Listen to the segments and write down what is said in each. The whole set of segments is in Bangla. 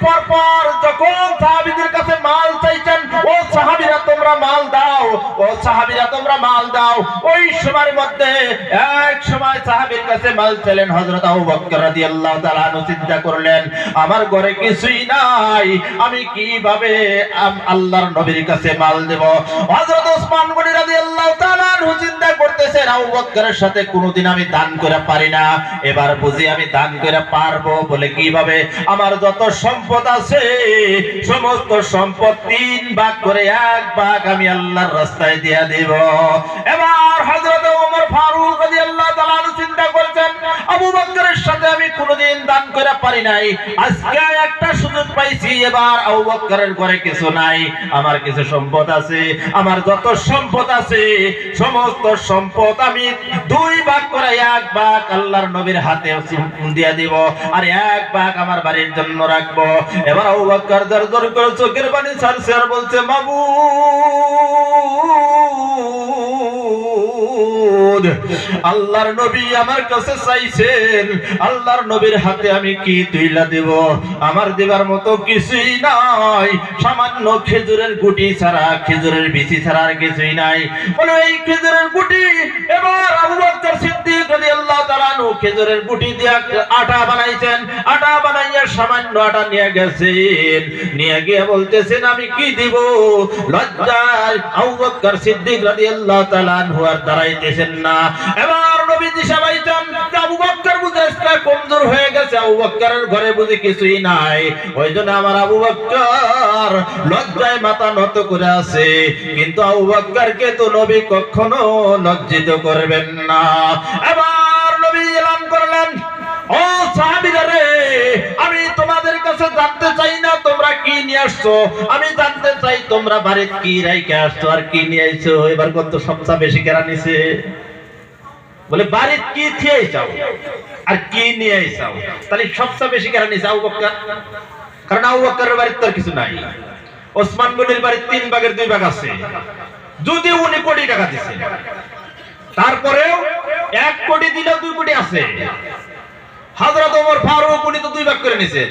পর পর যখন সাহাবীদের কাছে মাল চাইছেন, ও সাহাবীরা তোমরা মাল দাও, ও সাহাবীরা তোমরা মাল দাও, ওই সময়ের মধ্যে এক সময় সাহাবীর কাছে মাল চাইলেন হযরত আবু বকর রাদিয়াল্লাহু তাআলা আনহু। চিন্তা করলেন আমার ঘরে কিছুই নাই, আমি কিভাবে আল্লাহর নবীর কাছে মাল দেব। হযরত ওসমান গনি রাদিয়াল্লাহু তাআলা আনহু চিন্তা করতেছেন আবু বকরের সাথে কোনোদিন আমি দান করে পারি না, এবার বুঝি আমি দান করে পারবো। বলে কিভাবে? আমার যত সম্পদ আছে সমস্ত সম্পদ 3 ভাগ করে 1 ভাগ আমি আল্লাহর রাস্তায় দিয়ে দেব। এবার হযরত ওমর ফারুক রাদিয়াল্লাহু তাআলা আনহু চিন্তা করছেন আবু বকরের সাথে আমি কোনোদিন দান করে পারি নাই, আজকে একটা সুযোগ পাইছি, এবার আবু বকরের ঘরে কিছু নাই, আমার কিছু সম্পদ আছে, আমার যত সম্পদ আছে সমস্ত সম্পদ আমি 2 ভাগ করে 1 ভাগ আল্লাহর নবীর হাতে দিয়ে দিব, আর 1 ভাগ আমার বাড়ির জন্য রাখবো। এবার আবু বকর দরদর করে চোখের পানি ছাড়ছে আর বলছে মাবুদ, আল্লাহর নবী আমার কাছে চাইছেন, আল্লাহর নবীর হাতে আমি কি তুইলা দেব? আমার দেবার মতো কিছুই নাই, সামান্য খেজুরের গুটি ছাড়া, খেজুরের বিচি ছাড়া আর কিছুই নাই। বলে এই খেজুরের গুটি, এবার আবু বকর সিদ্দিক রাদিয়াল্লাহু তাআলা আনহু খেজুরের গুটি দিয়ে আটা বানাইছেন, আটা বানাইয়া সামান্য আটা নিয়ে গেছেন, নিয়ে গিয়ে বলতেছেন আমি কি দিব? লজ্জায় আবু বকর সিদ্দিক রাদিয়াল্লাহু তাআলা আনহু আর দাঁড়াইতেছেন না। এবার নবী দিশা পাইছেন আবু বকর বুঝে কমজোর হয়ে গেছে, আবু বকরের ঘরে বুঝি কিছুই নাই, ওইজন্য আমার আবু বকর লজ্জায় মাথা নত করে আছে। কিন্তু আবু বকরকে তো নবী কখনো লজ্জিত করবেন না। এবার নবী এলান করলেন ও সাহাবীরা রে, আমি তোমাদের কাছে জানতে চাই না তোমরা কি নিয়ে আসছো, আমি জানতে চাই তোমরা বাড়িতে কি রাইখে আসছো আর কি নিয়ে আইছো। এবার কত সবচেয়ে বেশি কেরা নিছে? বলে বাড়িতে কি থিয়ে আইছাও আর কি নিয়ে আইছাও, তাহলে সবচেয়ে বেশি কেরা নিছে? আবু বকর। কারণ আবু বকরের বাড়িতে তো কিছু নাই, ওসমান গনির বাড়িতে 3 ভাগের 2 ভাগ আছে, যদি উনি কোটি টাকা দিছে, তারপরেও 1 কোটি দিলেও 2 কোটি আছে। হযরত ওমর ফারুক উনি তো 2 ভাগ করে নিছেন,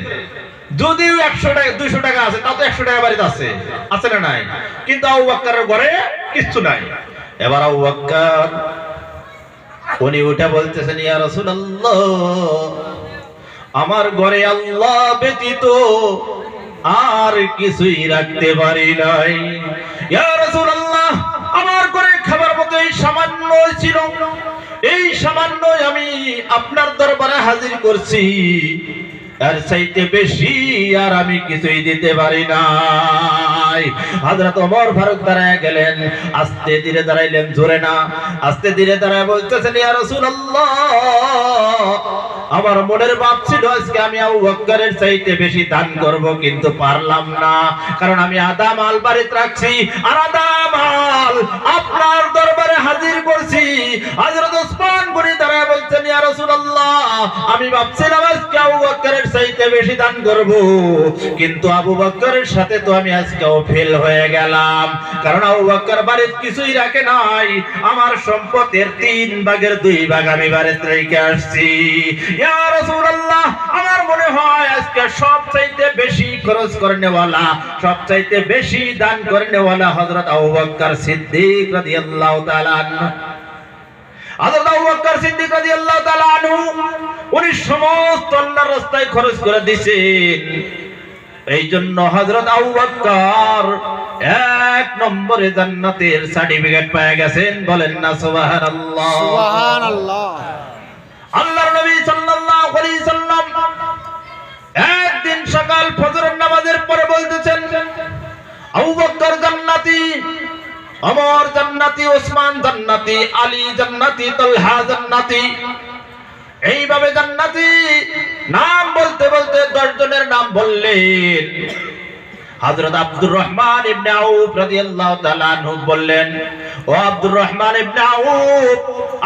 যদিও 100 টাকা 200 টাকা আছে, তাও তো 100 টাকা বাড়িতে আছে, আছে না নাই? কিন্তু আবু বকরের ঘরে কিছু নাই। এবার আবু বকর উনি উঠে বলতেছেন ইয়া রাসূলুল্লাহ, আমার ঘরে আল্লাহ ব্যতীত আর কিছুই রাখতে পারি নাই। ইয়া রাসূলুল্লাহ, আমার ঘরে খাবার মতো এই সামান্য ছিল, এই সামান্যই আমি আপনার দরবারে হাজির করছি, এর চাইতে বেশি আর আমি কিছুই দিতে পারি নাই। হযরত ওমর ফারুক দাঁড়ায় গেলেন, আস্তে ধীরে দাঁড়াইলেন, জোরে না, আস্তে ধীরে দাঁড়ায় বলতেছেন ইয়া রাসূলুল্লাহ, আমার মনের ভাব ছিল আজকে আমি আবু বকরের চাইতে বেশি দান করব, কিন্তু পারলাম না, কারণ আমি আধা মাল বাড়িতে রাখছি আর আধা মাল আপনার দরবারে হাজির করছি। হযরত ওসমান গনি দাঁড়ায় বলছেন ইয়া রাসূলুল্লাহ, আমি ভাবছিলাম আজকে আবু বকরের চাইতে বেশি দান করব, কিন্তু আবু বকরের সাথে তো আমি আজকেও ফেল হয়ে গেলাম, কারণ আবু বকর বাড়িতে কিছুই রাখে নাই, আমার সম্পদের 3 ভাগের 2 ভাগ আমি বাড়িতে রেখে আসছি। ইয়া রাসূলুল্লাহ, আমার মনে হয় আজকে সবচাইতে বেশি খরচ করনেওয়ালা, সবচাইতে বেশি দান করনেওয়ালা হযরত আবু বকর সিদ্দিক রাদিয়াল্লাহু তাআলা আনহু। হযরত আবু বকর সিদ্দিক রাদিয়াল্লাহু তাআলা আনহু উনি সমস্ত আল্লাহর রাস্তায় খরচ করে দিয়েছেন। এইজন্য হযরত আবু বকর 1 নম্বরে জান্নাতের সার্টিফিকেট পেয়ে গেছেন। বলেন না সুবহানাল্লাহ। সুবহানাল্লাহ। আল্লাহর নবী সাল্লাল্লাহু আলাইহি সাল্লাম একদিন সকাল ফজরের নামাজের পরে বলতেছেন আবু বকর জান্নাতি, ওমর জান্নাতি, ওসমান জান্নাতি, আলী জান্নাতি, তালহা জান্নাতি, এইভাবে জান্নাতি নাম বলতে বলতে 10 জনের নাম বললেন। হযরত আব্দুর রহমান ইবনে আউফ রাদিয়াল্লাহু তাআলা আনহু বললেন, ও আব্দুর রহমান ইবনে আউফ,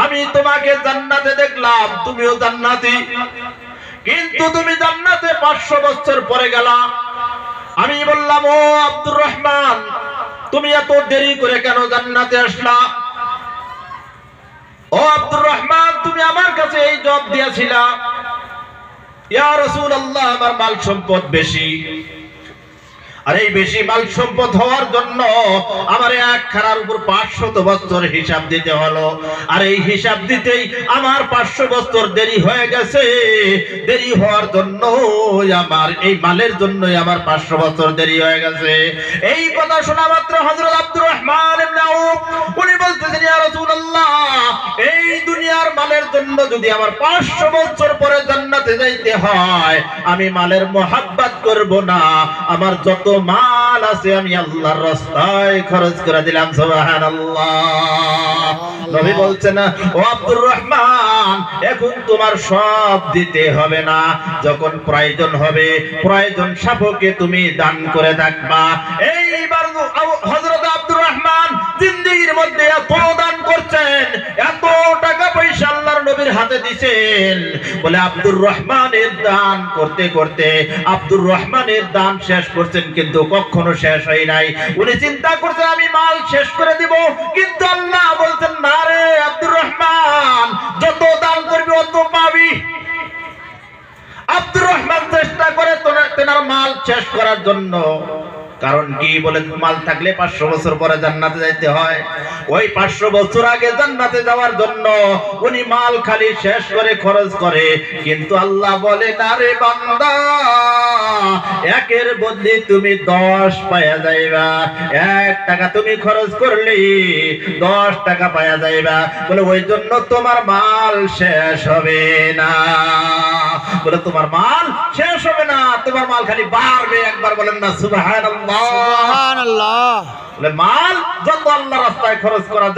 আমি তোমাকে জান্নাতে দেখলাম, তুমিও জান্নাতি, কিন্তু তুমি জান্নাতে 500 বছর পরে গেলা। আমি বললাম, ও আব্দুর রহমান, তুমি এত দেরি করে কেন জান্নাতে আসলা? ও আব্দুর রহমান, তুমি আমার কাছে এই জবাব দিয়েছিলা, ইয়া রাসূলুল্লাহ, আমার মাল সম্পদ বেশি, আর এই বেশি মাল সম্পদ হওয়ার জন্য আমার এক খানার উপর 500 বছর হিসাব দিতে হলো, আর এই হিসাব দিতেই আমার 500 বছর দেরি হয়ে গেছে। দেরি হওয়ার জন্য আমার এই মালের জন্যই আমার 500 বছর দেরি হয়ে গেছে। এই কথা শোনা মাত্র হযরত আব্দুর রহমান ইবনে আউফ উনি বলতেছেন, ইয়া রাসূলুল্লাহ, এই দুনিয়ার মালের জন্য যদি আমার 500 বছর পরে জান্নাতে যাইতে হয়, আমি মালের মোহাব্বত করব না, আমার যত মাল আছে আমি আল্লাহর রাস্তায় খরচ করে দিলাম। সুবহানাল্লাহ। নবী বলছেন, ও আব্দুর রহমান, এখন তোমার সব দিতে হবে না, যখন প্রয়োজন হবে প্রয়োজন সাপেক্ষে তুমি দান করে থাকবা। এইবার হযরত আব্দুর রহমান জিন্দেগীর মধ্যে এত দান করছেন, এত টাকা পয়সা আল্লাহর নবীর হাতে দিয়েছেন, বলে আব্দুর রহমানের দান করতে করতে আব্দুর রহমানের দান শেষ করছেন, কিন্তু কখনো শেষ হয় নাই। উনি চিন্তা করছেন আমি মাল শেষ করে দিব, কিন্তু আল্লাহ বলছেন, না রে আব্দুর রহমান, যত দান করবি অত পাবি। আব্দুর রহমান চেষ্টা করে তেনার মাল শেষ করার জন্য। কারণ কি? বলে মাল থাকলে 500 বছর পরে জান্নাতে যাইতে হয়। ওই 500 বছর আগে জান্নাতে যাওয়ার জন্য উনি মাল খালি শেষ করে খরচ করে। কিন্তু আল্লাহ বলে, না রে বান্দা, একের বদলে তুমি 10 পায়া যাইবা। 1 টাকা তুমি খরচ করলে 10 টাকা পায়া যাইবা। বলে ওই জন্য তোমার মাল শেষ হবে না। বলে তোমার মাল শেষ হবে না, তোমার মাল খালি বাড়বে। একবার বলেন না সুবহানাল্লাহ। সুবহানাল্লাহ। বলে মাল যত আল্লাহর রাস্তায় খরচ করা যায়